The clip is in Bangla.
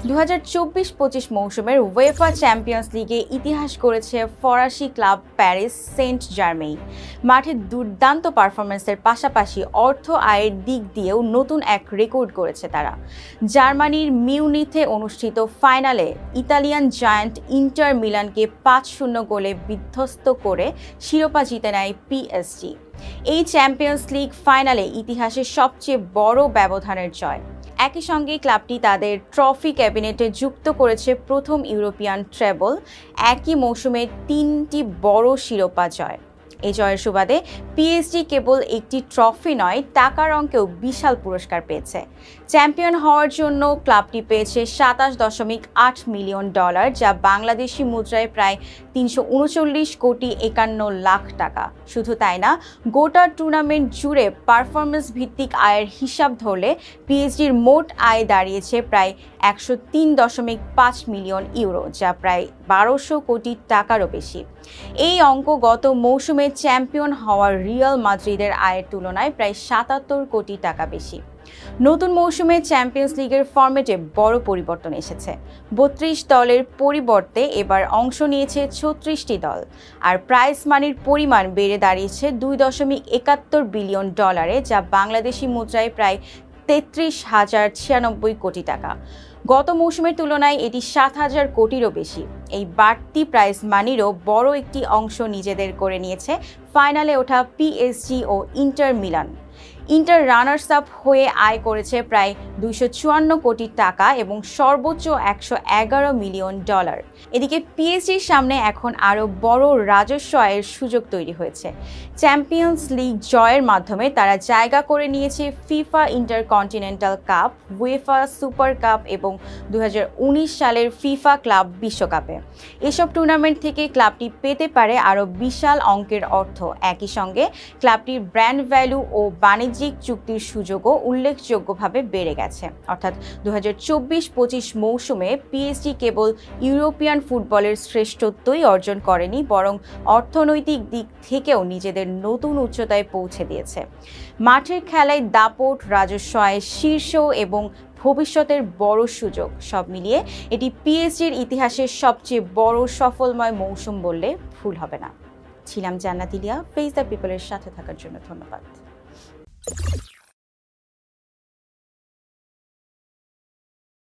2024-25 মৌসুমের উয়েফা চ্যাম্পিয়ন্স লিগে ইতিহাস গড়েছে ফরাসি ক্লাব প্যারিস সেন্ট জার্মেই। মাঠে দুর্দান্ত পারফরম্যান্সের পাশাপাশি অর্থ আয়ের দিক দিয়েও নতুন এক রেকর্ড গড়েছে তারা। জার্মানির মিউনিথে অনুষ্ঠিত ফাইনালে ইতালিয়ান জায়ান্ট ইন্টার মিলানকে 5-0 গোলে বিধ্বস্ত করে শিরোপা জিতে নেয় পিএসজি। এই চ্যাম্পিয়ন্স লিগ ফাইনালে ইতিহাসের সবচেয়ে বড় ব্যবধানের জয়। একই সঙ্গে ক্লাবটি তাদের ট্রফি ক্যাবিনেটে যুক্ত করেছে প্রথম ইউরোপিয়ান ট্রেবল, একই মৌসুমে 3টি বড় শিরোপা জয়। এই জয়ের সুবাদে পিএসজি কেবল একটি ট্রফি নয়, টাকার অঙ্কেও বিশাল পুরস্কার পেয়েছে। চ্যাম্পিয়ন হওয়ার জন্য ক্লাবটি পেয়েছে $27.8 মিলিয়ন, যা বাংলাদেশি মুদ্রায় প্রায় 339.51 লাখ টাকা। শুধু তাই না, গোটা টুর্নামেন্ট জুড়ে পারফরমেন্স ভিত্তিক আয়ের হিসাব ধরলে পিএসজির মোট আয় দাঁড়িয়েছে প্রায় 103.5 মিলিয়ন ইউরো, যা প্রায় 1200 কোটি টাকারও বেশি। এই অঙ্ক গত মৌসুমে চ্যাম্পিয়ন হওয়ার রিয়াল মাদ্রিদের আয়ের তুলনায় প্রায় 77 কোটি টাকা বেশি। নতুন মৌসুমে চ্যাম্পিয়ন্স লিগের ফরম্যাটে বড় পরিবর্তন এসেছে। 32 দলের পরিবর্তে এবার অংশ নিয়েছে 36টি দল, আর প্রাইজ মানির পরিমাণ বেড়ে দাঁড়িয়েছে $2.71 বিলিয়ন, যা বাংলাদেশি মুদ্রায় প্রায় 33,096 কোটি টাকা। গত মৌসুমের তুলনায় এটি 7,000 কোটিরও বেশি। এই বাড়তি প্রাইজ মানিরও বড় একটি অংশ নিজেদের করে নিয়েছে ফাইনালে ওঠা পিএসজি ও Inter Milan. Inter runners up হয়ে আয় করেছে প্রায় 254 কোটি টাকা এবং সর্বোচ্চ $111 মিলিয়ন। এদিকে পিএসজির সামনে এখন আরও বড় রাজস্ব আয়ের সুযোগ তৈরি হয়েছে। চ্যাম্পিয়ন্স লিগ জয়ের মাধ্যমে তারা জায়গা করে নিয়েছে FIFA intercontinental cup, UEFA super cup এবং 2019 সালের ফিফা ক্লাব বিশ্বকাপে। এসব টুর্নামেন্ট থেকে ক্লাবটি পেতে পারে আরও বিশাল অঙ্কের অর্থ। একই সঙ্গে ক্লাবটির ব্র্যান্ড ভ্যালু ও বাণিজ্যিক চুক্তির সুযোগও উল্লেখযোগ্যভাবে বেড়ে গেছে। অর্থাৎ 2024-25 মৌসুমে পিএসজি কেবল ইউরোপিয়ান ফুটবলের শ্রেষ্ঠত্বই অর্জন করেনি, বরং অর্থনৈতিক দিক থেকেও নিজেদের নতুন উচ্চতায় পৌঁছে দিয়েছে। মাঠের খেলায় দাপট, রাজস্ব আয়ের শীর্ষ এবং ভবিষ্যতের বড় সুযোগ, সব মিলিয়ে এটি পিএসজির ইতিহাসের সবচেয়ে বড় সফলময় মৌসুম বললে ভুল হবে না। ছিলাম জান্নাত ইলিয়া। ফেস দ্য পিপলের সাথে থাকার জন্য ধন্যবাদ।